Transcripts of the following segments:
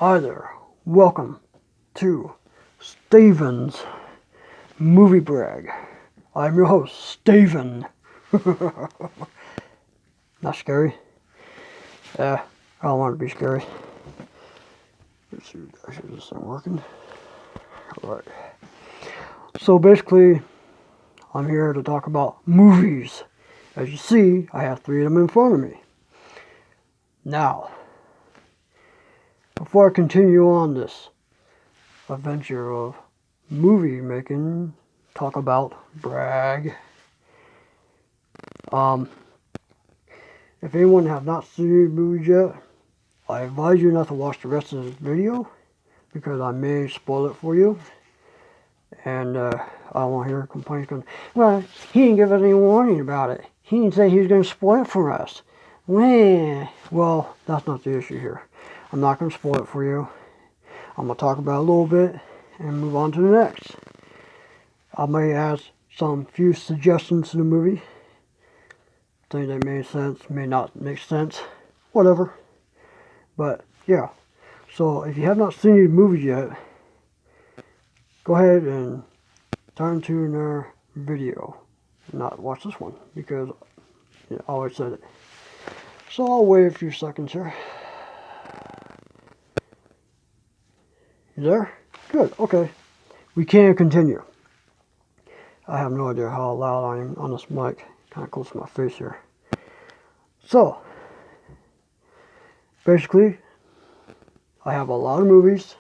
Hi there, welcome to Steven's Movie Brag. I'm your host, Steven. Not scary? I don't want it to be scary. Let's see, is this thing working? Alright. So basically, I'm here to talk about movies. As you see, I have 3 of them in front of me. Now, before I continue on this adventure of movie making, talk about brag. If anyone have not seen the movies yet, I advise you not to watch the rest of this video because I may spoil it for you. And I don't want to hear complaints going, well, he didn't give us any warning about it. He didn't say he was going to spoil it for us. Well, that's not the issue here. I'm not going to spoil it for you. I'm going to talk about it a little bit and move on to the next. I may add some few suggestions to the movie. Things that made sense, may not make sense, whatever. But yeah, so if you have not seen these movies yet, go ahead and turn to another video and not watch this one because I always said it. So I'll wait a few seconds here. You there? Good, okay. We can continue. I have no idea how loud I am on this mic. Kind of close to my face here. So, basically, I have a lot of movies,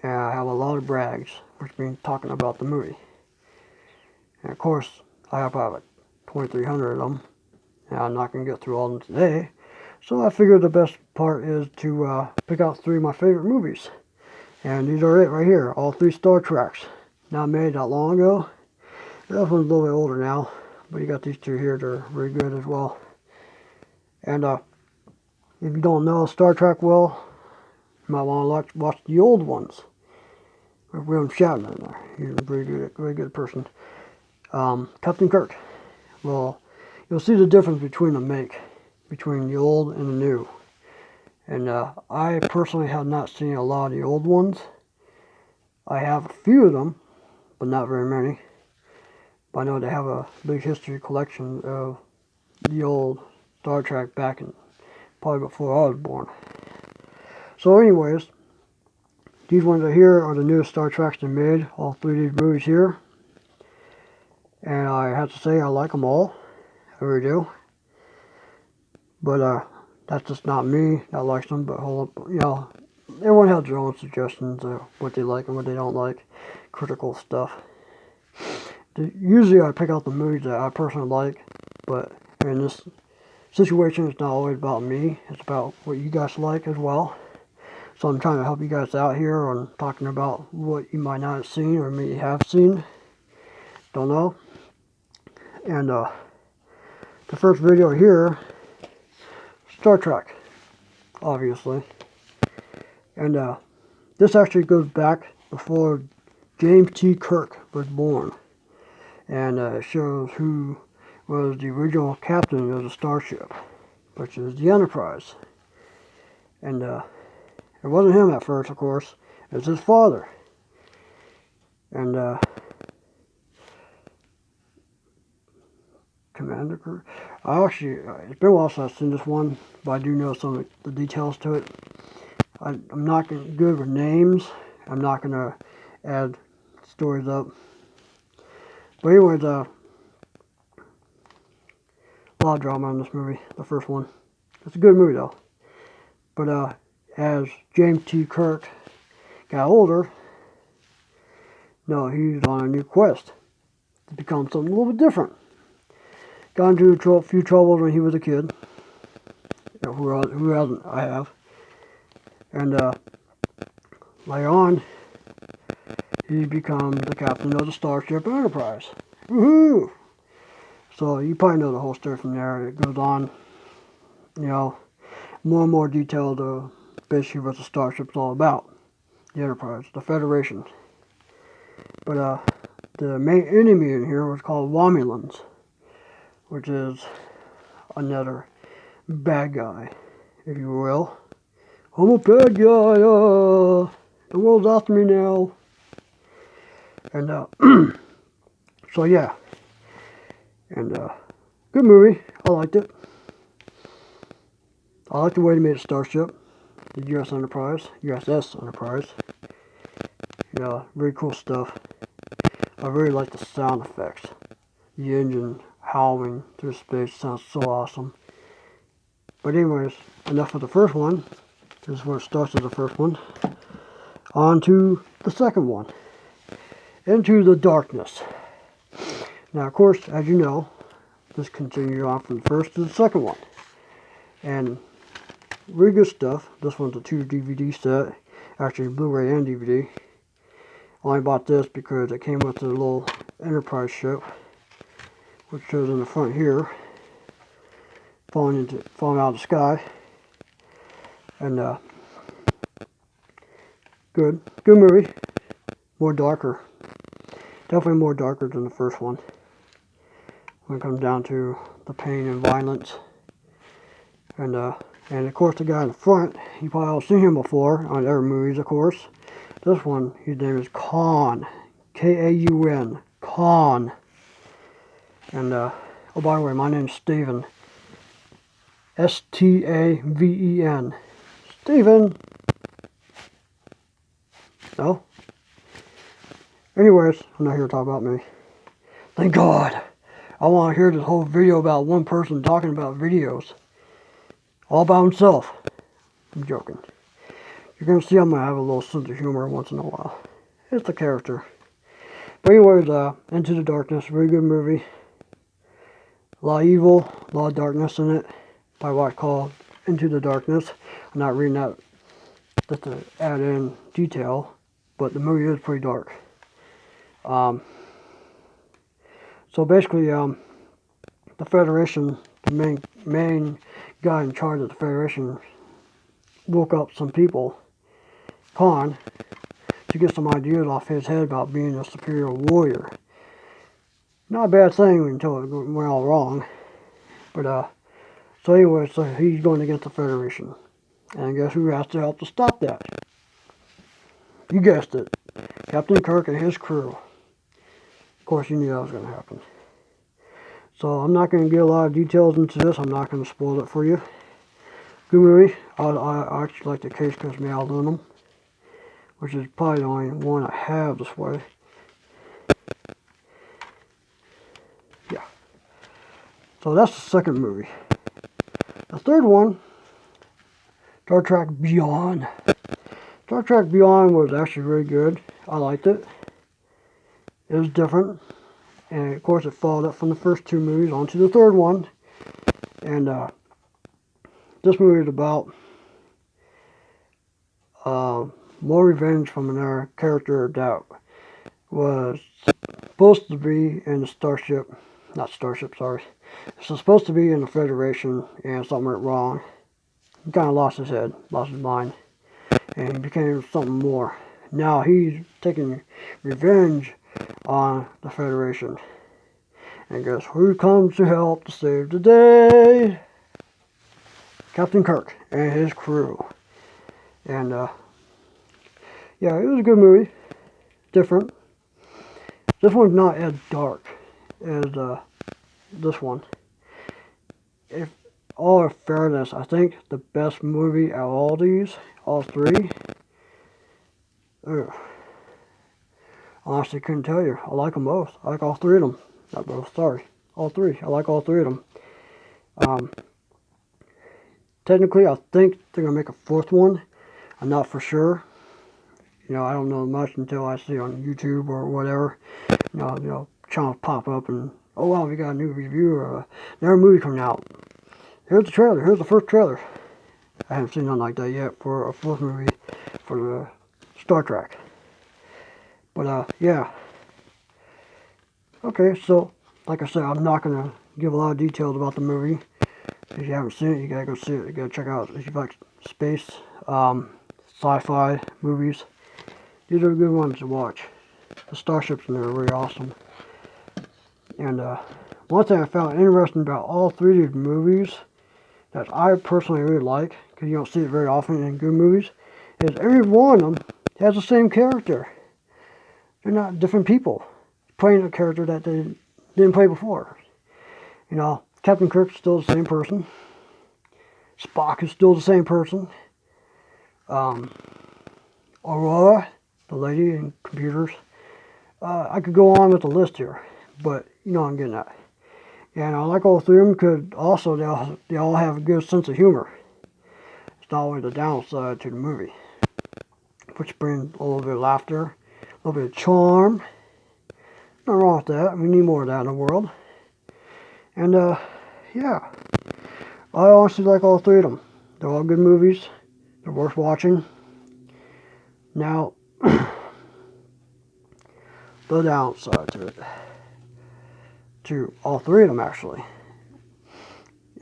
and I have a lot of brags, which means talking about the movie. And of course, I have about 2,300 of them, and I'm not going to get through all of them today. So I figured the best part is to pick out 3 of my favorite movies. And these are it right here, all 3 Star Treks. Not made that long ago. This one's a little bit older now, but you got these 2 here that are very good as well. And if you don't know Star Trek well, you might want to watch the old ones with William Shatner in there. He's a very good person. Captain Kirk. Well, you'll see the difference between between the old and the new. And I personally have not seen a lot of the old ones. I have a few of them, but not very many. But I know they have a big history collection of the old Star Trek back in probably before I was born. So anyways, these ones are here are the newest Star Treks they made, all 3 of these movies here. And I have to say I like them all, I really do. But that's just not me that likes them, but everyone has their own suggestions of what they like and what they don't like, critical stuff. Usually I pick out the movies that I personally like, but in this situation it's not always about me, it's about what you guys like as well. So I'm trying to help you guys out here on talking about what you might not have seen or may have seen. Don't know. And the first video here, Star Trek, obviously. And this actually goes back before James T. Kirk was born. And it shows who was the original captain of the starship, which is the Enterprise. And it wasn't him at first, of course. It was his father. And Commander Kirk. It's been a while since I've seen this one, but I do know some of the details to it. I'm not good with names. I'm not going to add stories up. But anyways, a lot of drama in this movie, the first one. It's a good movie though. But as James T. Kirk got older, he's on a new quest to become something a little bit different. Got into a few troubles when he was a kid. Who hasn't? I have. And later on, he becomes the captain of the Starship Enterprise. Woohoo! So you probably know the whole story from there. It goes on, more and more detailed basically what the Starship's all about. The Enterprise, the Federation. But the main enemy in here was called Romulans, which is another bad guy, if you will, I'm a bad guy, the world's after me now. And, so yeah. And, good movie. I liked it. I like the way they made a starship. The USS Enterprise. Yeah, very cool stuff. I really like the sound effects. The engine howling through space sounds so awesome. But anyways, enough of the first one. This is where it starts as the first one. On to the second one. Into the Darkness. Now, of course, as you know, this continues on from the first to the second one. And really good stuff. This one's a 2 DVD set. Actually, Blu-ray and DVD. I only bought this because it came with the little Enterprise ship, which shows in the front here, falling out of the sky. And good movie. More darker, definitely more darker than the first one. When it comes down to the pain and violence, and of course the guy in the front, you probably all seen him before on other movies, of course. This one, his name is Khan, K-A-U-N, Khan. And oh, by the way, my name's Steven, S-T-A-V-E-N, Steven. No? Anyways, I'm not here to talk about me. Thank God. I want to hear this whole video about one person talking about videos. All by himself. I'm joking. You're going to see I'm going to have a little sense of humor once in a while. It's the character. But anyways, Into the Darkness, very good movie. A lot of evil, a lot of darkness in it. By what I call Into the Darkness. I'm not reading that just to add in detail, but the movie is pretty dark. So basically, the Federation, the main guy in charge of the Federation, woke up some people, Khan, to get some ideas off his head about being a superior warrior. Not a bad thing until it went all wrong. But so anyway, so he's going against the Federation, and guess who has to help to stop that? You guessed it, Captain Kirk and his crew. Of course, you knew that was going to happen. So I'm not going to get a lot of details into this. I'm not going to spoil it for you. Good movie. I actually like the Case Coast Meow Aluminum, which is probably the only one I have this way. Yeah. So that's the second movie. The third one, Star Trek Beyond. Star Trek Beyond was actually really good. I liked it. It was different. And of course it followed up from the first two movies onto the third one. And this movie is about more revenge from another character that was supposed to be in the Starship. Not Starship, sorry. It's supposed to be in the Federation, and something went wrong. He kind of lost his head, lost his mind, and he became something more. Now he's taking revenge on the Federation. And guess who comes to help to save the day? Captain Kirk and his crew. And yeah, it was a good movie. Different. This one's not as dark as this one. If all in fairness, I think the best movie out of all these, all three, honestly couldn't tell you. I like them both. I like all three of them. Not both, sorry. All three. I like all three of them. Technically, I think they're going to make a fourth one. I'm not for sure. You know, I don't know much until I see on YouTube or whatever. You know, channels pop up and, oh wow, we got a new review or another movie coming out. Here's the trailer. Here's the first trailer. I haven't seen nothing like that yet for a fourth movie for the Star Trek. But yeah. Okay, so like I said, I'm not gonna give a lot of details about the movie. If you haven't seen it, you gotta go see it. You gotta check out if you like space, sci-fi movies. These are good ones to watch. The starships in there are really awesome. And one thing I found interesting about all three of these movies that I personally really like, because you don't see it very often in good movies, is every one of them has the same character. They're not different people playing a character that they didn't play before. You know, Captain Kirk's still the same person. Spock is still the same person. Aurora, the lady in computers. I could go on with the list here, but you know what I'm getting at. And I like all three of them because also they all have a good sense of humor. It's not only the downside to the movie, which brings a little bit of laughter, a little bit of charm. Nothing wrong with that. We need more of that in the world. And yeah, I honestly like all three of them. They're all good movies. They're worth watching. Now, the downside to all three of them actually,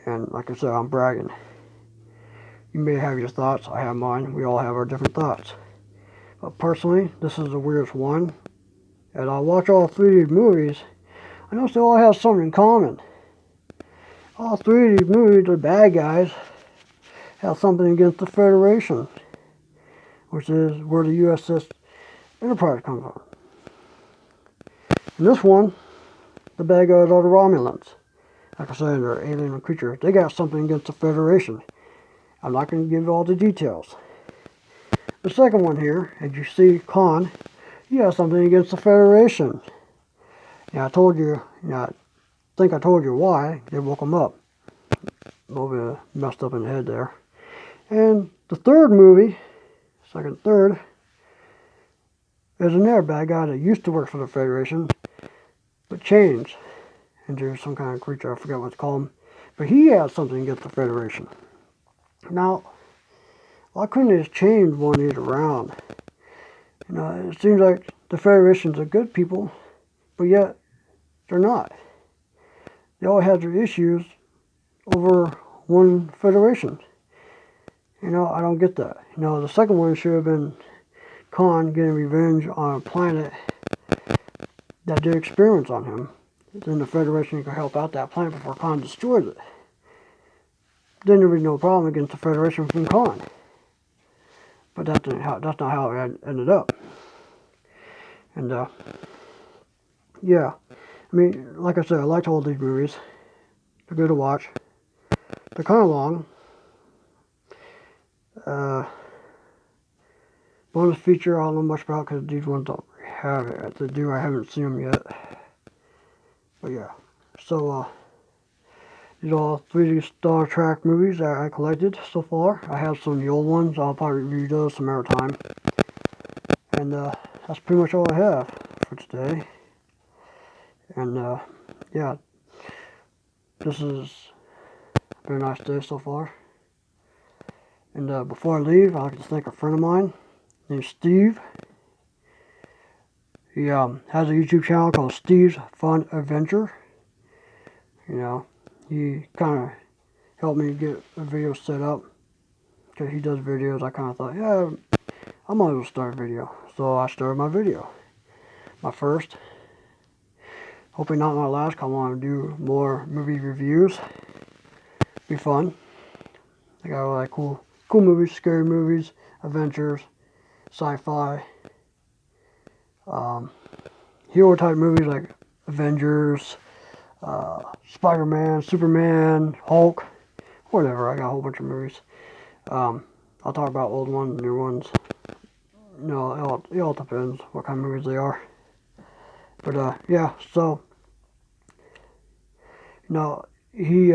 and like I said, I'm bragging. You may have your thoughts, I have mine, we all have our different thoughts. But personally, this is the weirdest one. As I watch all three of these movies, I notice they all have something in common. All three of these movies, the bad guys, have something against the Federation, which is where the USS Enterprise comes from. In this one, the bad guys are the Romulans. Like I said, they're alien creatures. They got something against the Federation. I'm not going to give you all the details. The second one here, as you see, Khan, he has something against the Federation. Yeah, I told you, I think I told you why. They woke him up. A little bit messed up in the head there. And the third movie, third, is another bad guy that used to work for the Federation, but changed into some kind of creature. I forget what it's called. But he has something against the Federation. Now, why couldn't they just change one of these around? You know, it seems like the Federation's are good people, but yet they're not. They all have their issues over one Federation. You know, I don't get that. You know, the second one should have been Khan getting revenge on a planet that did experiments on him. Then the Federation could help out that planet before Khan destroys it. Then there would be no problem against the Federation from Khan. But that's not how it ended up. And yeah, I mean, like I said, I liked all these movies. They're good to watch. They're kind of long. Bonus feature, I don't know much about because these ones don't have it. I haven't seen them yet. But yeah, so these are all 3D Star Trek movies that I collected so far. I have some of the old ones. I'll probably review those some other time. And that's pretty much all I have for today. And yeah, this has been a nice day so far. And before I leave, I'd like to thank a friend of mine named Steve. He has a YouTube channel called Steve's Fun Adventure. You know, he kind of helped me get a video set up. Because he does videos, I kind of thought, yeah, I might as well start a video. So I started my video. My first. Hopefully not my last, because I want to do more movie reviews. Be fun. I got like cool movies, scary movies, adventures, sci-fi, hero type movies like Avengers, Spider-Man, Superman, Hulk, whatever. I got a whole bunch of movies. I'll talk about old ones, new ones. You know, it all depends what kind of movies they are. But yeah, so you know, he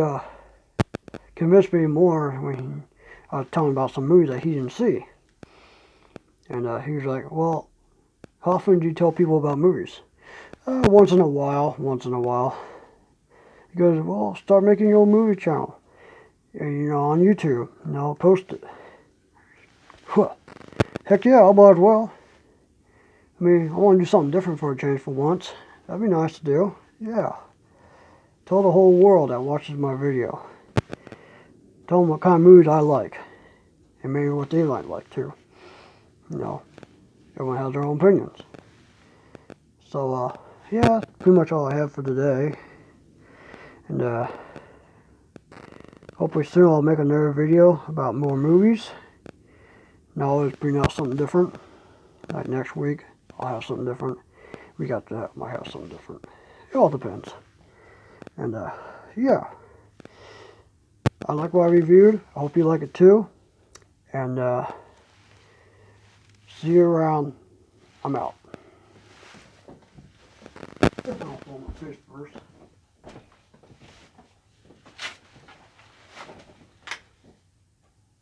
convinced me more when I was telling him about some movies that he didn't see. And he was like, well, how often do you tell people about movies? Once in a while. He goes, well, start making your own movie channel. You know, on YouTube. And I'll post it. Well, heck yeah, I'll might as well. I mean, I want to do something different for a change for once. That'd be nice to do. Yeah. Tell the whole world that watches my video. Tell them what kind of movies I like. And maybe what they like too. You know, everyone has their own opinions. So, yeah, that's pretty much all I have for today. And, hopefully soon I'll make another video about more movies. And I'll always bring out something different. Like next week, I'll have something different. We got that, might have something different. It all depends. And yeah, I like what I reviewed. I hope you like it too. And see you around. I'm out. I'll pull my fish first.